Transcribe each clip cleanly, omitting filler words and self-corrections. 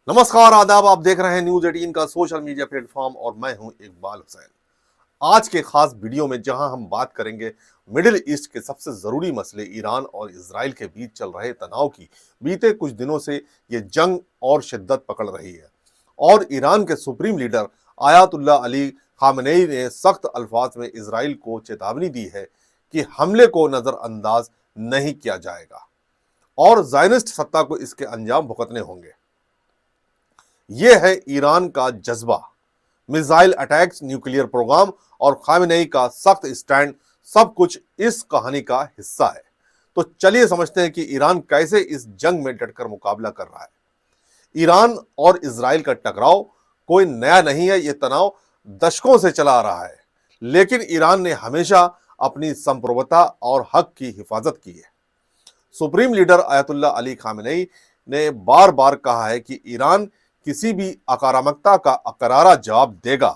नमस्कार, आदाब। आप देख रहे हैं न्यूज 18 का सोशल मीडिया प्लेटफॉर्म और मैं हूं इकबाल हुसैन। आज के खास वीडियो में जहां हम बात करेंगे मिडिल ईस्ट के सबसे जरूरी मसले ईरान और इजराइल के बीच चल रहे तनाव की। बीते कुछ दिनों से ये जंग और शिद्दत पकड़ रही है और ईरान के supreme leader ayatollah Ali Khamenei ने सख्त अल्फाज में इजराइल को चेतावनी दी है कि हमले को नजरअंदाज नहीं किया जाएगा और ज़ायनिस्ट सत्ता को इसके अंजाम भुगतने होंगे। यह है ईरान का जज्बा, मिसाइल अटैक्स, न्यूक्लियर प्रोग्राम और खामेनेई का सख्त स्टैंड, सब कुछ इस कहानी का हिस्सा है। तो चलिए समझते हैं कि ईरान कैसे इस जंग में डटकर मुकाबला कर रहा है। ईरान और इजराइल का टकराव कोई नया नहीं है, यह तनाव दशकों से चला आ रहा है, लेकिन ईरान ने हमेशा अपनी संप्रभुता और हक की हिफाजत की है। Supreme leader ayatollah Ali Khamenei ने बार बार कहा है कि ईरान किसी भी आक्रामकता का करारा जवाब देगा।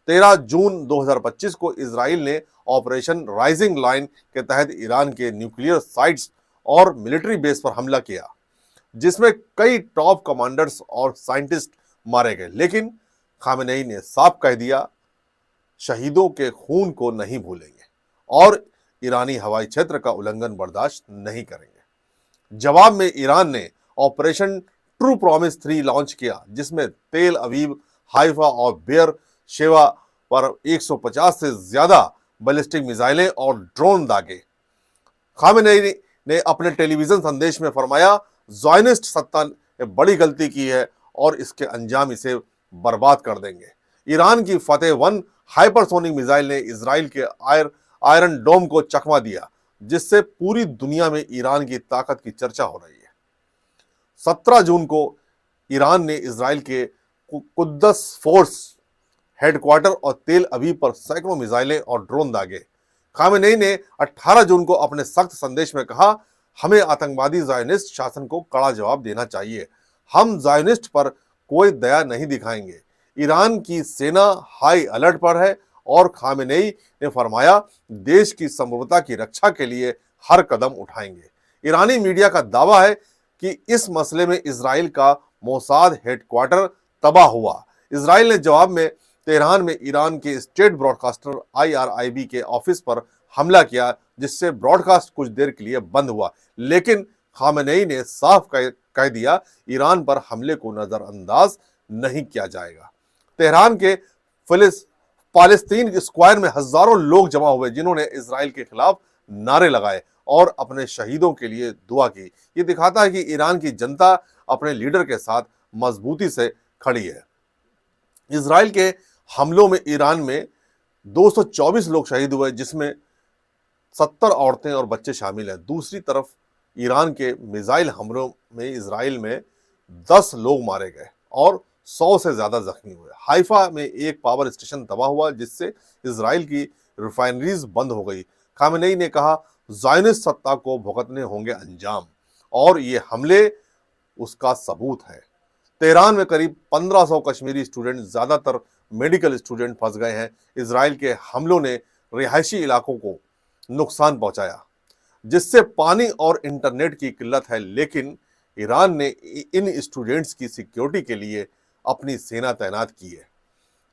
13 जून 2025 को इजराइल ने ऑपरेशन राइजिंग लाइन के तहत ईरान के न्यूक्लियर साइट्स और मिलिट्री बेस पर हमला किया, जिसमें कई टॉप कमांडर्स और साइंटिस्ट मारे गए। लेकिन खामेनेई ने साफ कह दिया, शहीदों के खून को नहीं भूलेंगे और ईरानी हवाई क्षेत्र का उल्लंघन बर्दाश्त नहीं करेंगे। जवाब में ईरान ने ऑपरेशन ट्रू प्रॉमिस 3 लॉन्च किया, जिसमें तेल अवीव, हाइफा और बेयर शेवा पर 150 से ज्यादा बैलिस्टिक मिसाइलें और ड्रोन दागे। खामेनेई ने अपने टेलीविजन संदेश में फरमाया, ज़ायनिस्ट सत्ता ने बड़ी गलती की है और इसके अंजाम इसे बर्बाद कर देंगे। ईरान की फतेह 1 हाइपरसोनिक मिसाइल ने इजराइल के आयरन डोम को चकमा दिया, जिससे पूरी दुनिया में ईरान की ताकत की चर्चा हो रही है। 17 जून को ईरान ने इजराइल के कुद्दस फोर्स हेडक्वार्टर और तेल अवीव पर सैकड़ों मिसाइलें और ड्रोन दागे। खामेनेई ने 18 जून को अपने सख्त संदेश में कहा, हमें आतंकवादी ज़ायनिस्ट शासन को कड़ा जवाब देना चाहिए। हम ज़ायनिस्ट पर कोई दया नहीं दिखाएंगे। ईरान की सेना हाई अलर्ट पर है और खामेनेई ने फरमाया, देश की संप्रभुता की रक्षा के लिए हर कदम उठाएंगे। ईरानी मीडिया का दावा है कि इस मसले में इजराइल का मोसाद हेडक्वार्टर तबाह हुआ। इजराइल ने जवाब में तेहरान में ईरान के स्टेट ब्रॉडकास्टर IRIB के ऑफिस पर हमला किया, जिससे ब्रॉडकास्ट कुछ देर के लिए बंद हुआ। लेकिन खामेनेई ने साफ कह दिया, ईरान पर हमले को नजरअंदाज नहीं किया जाएगा। तेहरान के पालेस्तीन स्क्वायर में हजारों लोग जमा हुए, जिन्होंने इजराइल के खिलाफ नारे लगाए और अपने शहीदों के लिए दुआ की। ये दिखाता है कि ईरान की जनता अपने लीडर के साथ मजबूती से खड़ी है। इजराइल के हमलों में ईरान में 224 लोग शहीद हुए, जिसमें 70 औरतें और बच्चे शामिल हैं। दूसरी तरफ ईरान के मिसाइल हमलों में इजराइल में 10 लोग मारे गए और 100 से ज्यादा जख्मी हुए। हाइफा में एक पावर स्टेशन तबाह हुआ, जिससे इजराइल की रिफाइनरीज बंद हो गई। खामेनेई ने कहा, ज़ायनिस्ट सत्ता को भुगतने होंगे अंजाम और ये हमले उसका सबूत है। तेहरान में करीब 1500 कश्मीरी स्टूडेंट, ज्यादातर मेडिकल स्टूडेंट, फंस गए हैं। इजराइल के हमलों ने रिहायशी इलाकों को नुकसान पहुंचाया, जिससे पानी और इंटरनेट की किल्लत है। लेकिन ईरान ने इन स्टूडेंट्स की सिक्योरिटी के लिए अपनी सेना तैनात की है,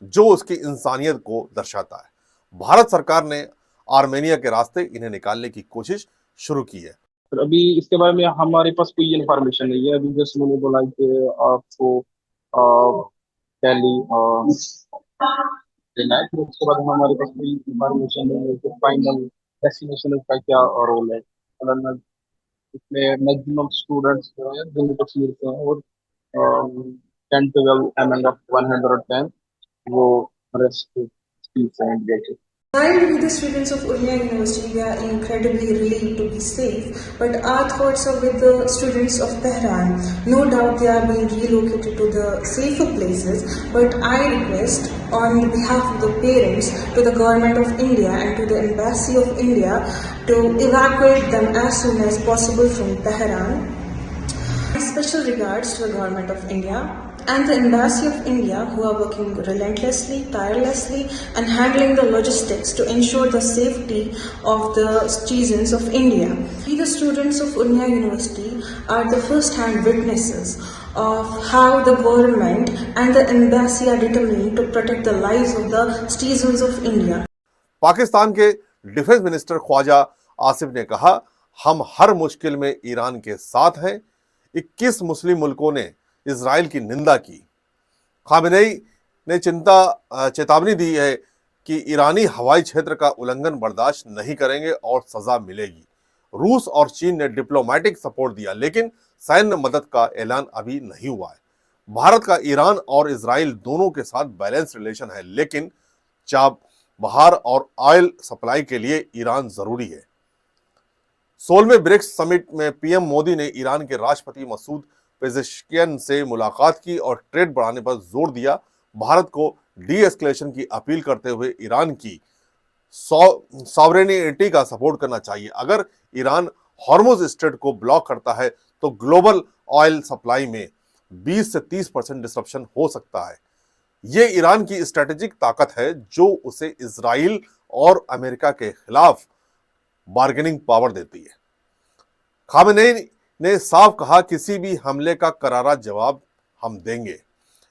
जो उसकी इंसानियत को दर्शाता है। भारत सरकार ने आर्मेनिया के रास्ते इन्हें निकालने की कोशिश शुरू की है। अभी इसके बारे में हमारे पास कोई इन्फॉर्मेशन नहीं है। अभी जैसे मैंने बोला कि आपको देना है, फिर उसके बाद हमारे पास कोई इन्फॉर्मेशन नहीं है कि फाइनल डेस्टिनेशन का क्या रोल है। इसमें मैक्सिमम स्टूडेंट्स जो है जम्मू कश्मीर से हैं और 10 to 12 among 110 वो रेस्ट हैं इंडिया के। While we, the students of Urmia University, we are incredibly relieved to be safe, but our thoughts are with the students of Tehran. No doubt they are being relocated to the safer places, but I request on behalf of the parents to the Government of India and to the Embassy of India to evacuate them as soon as possible from Tehran. My special regards to the Government of India and the Embassy of India, who are working relentlessly, tirelessly and handling the logistics to ensure the safety of the citizens of India. We, the students of Urmia University, are the first-hand witnesses of how the government and the embassy are determined to protect the lives of the citizens of India. Pakistan के defence minister Khwaja Asif ने कहा, हम हर मुश्किल में Iran के साथ हैं। 21 मुस्लिम मुल्कों ने इजराइल की निंदा की। खामेनेई ने चेतावनी दी है कि ईरानी हवाई क्षेत्र का उल्लंघन बर्दाश्त नहीं करेंगे और सजा मिलेगी। रूस और चीन ने डिप्लोमेटिक सपोर्ट दिया, लेकिन सैन्य मदद का ऐलान अभी नहीं हुआ है। भारत का ईरान और इजराइल दोनों के साथ बैलेंस रिलेशन है, लेकिन चाबहार और ऑयल सप्लाई के लिए ईरान जरूरी है। 16वें ब्रिक्स समिट में पीएम मोदी ने ईरान के राष्ट्रपति मसूद पेजेश्कियन से मुलाकात की और ट्रेड बढ़ाने पर जोर दिया। भारत को डी एस्केलेशन की अपील करते हुए ईरान की सॉवरेनिटी का सपोर्ट करना चाहिए। अगर ईरान हॉर्मुज स्ट्रेट को ब्लॉक करता है तो ग्लोबल ऑयल सप्लाई में 20 से 30% डिसरप्शन हो सकता है। ये ईरान की स्ट्रेटेजिक ताकत है जो उसे इजराइल और अमेरिका के खिलाफ बार्गेनिंग पावर देती है। खामेनेई ने साफ कहा, किसी भी हमले का करारा जवाब हम देंगे।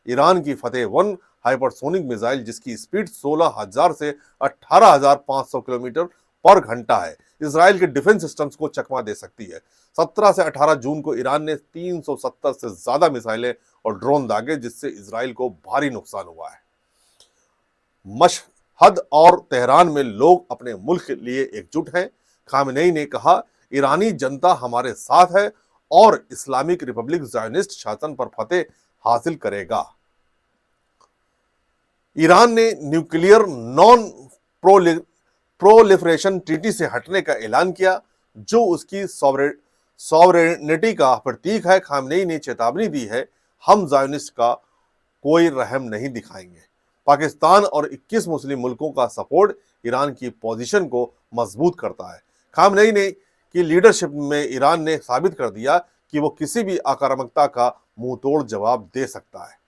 ईरान की फतेह 1 हाइपरसोनिक मिसाइल, जिसकी स्पीड 16,000 से 18,500 किलोमीटर पर घंटा है, इजराइल के डिफेंस सिस्टम्स को चकमा दे सकती है। 17 से 18 जून को ईरान ने 370 से ज्यादा मिसाइलें और ड्रोन दागे, जिससे इजराइल को भारी नुकसान हुआ है। मशहद और तेहरान में लोग अपने मुल्क के लिए एकजुट हैं। खामेनेई ने कहा, ईरानी जनता हमारे साथ है और इस्लामिक रिपब्लिक ज़ायोनिस्ट शासन पर फतेह हासिल करेगा। ईरान ने न्यूक्लियर नॉन प्रोलिफरेशन ट्रीटी से हटने का ऐलान किया, जो उसकी सॉवरेनिटी का प्रतीक है। खामेनेई ने चेतावनी दी है, हम ज़ायोनिस्ट का कोई रहम नहीं दिखाएंगे। पाकिस्तान और 21 मुस्लिम मुल्कों का सपोर्ट ईरान की पोजीशन को मजबूत करता है। खामेनेई ने की लीडरशिप में ईरान ने साबित कर दिया कि वो किसी भी आक्रामकता का मुंहतोड़ जवाब दे सकता है।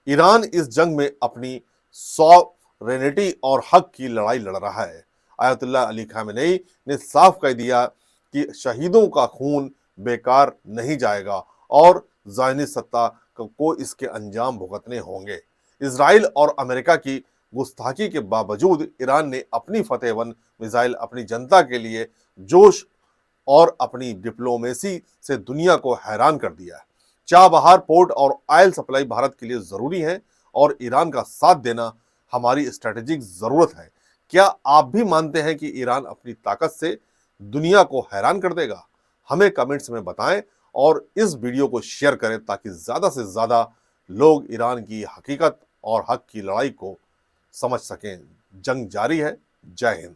ईरान इस जंग में अपनी सॉवरेनिटी और हक की लड़ाई लड़ रहा है। आयतुल्लाह अली खामेनेई ने साफ कह दिया कि शहीदों का खून बेकार नहीं जाएगा और ज़ायोनिस्ट सत्ता को इसके अंजाम भुगतने होंगे। इजराइल और अमेरिका की गुस्ताखी के बावजूद ईरान ने अपनी फतेह 1 मिसाइल अपनी जनता के लिए जोश और अपनी डिप्लोमेसी से दुनिया को हैरान कर दिया है। चाबहार पोर्ट और ऑयल सप्लाई भारत के लिए जरूरी है और ईरान का साथ देना हमारी स्ट्रेटेजिक जरूरत है। क्या आप भी मानते हैं कि ईरान अपनी ताकत से दुनिया को हैरान कर देगा? हमें कमेंट्स में बताएं और इस वीडियो को शेयर करें ताकि ज्यादा से ज्यादा लोग ईरान की हकीकत और हक की लड़ाई को समझ सकें। जंग जारी है। जय हिंद।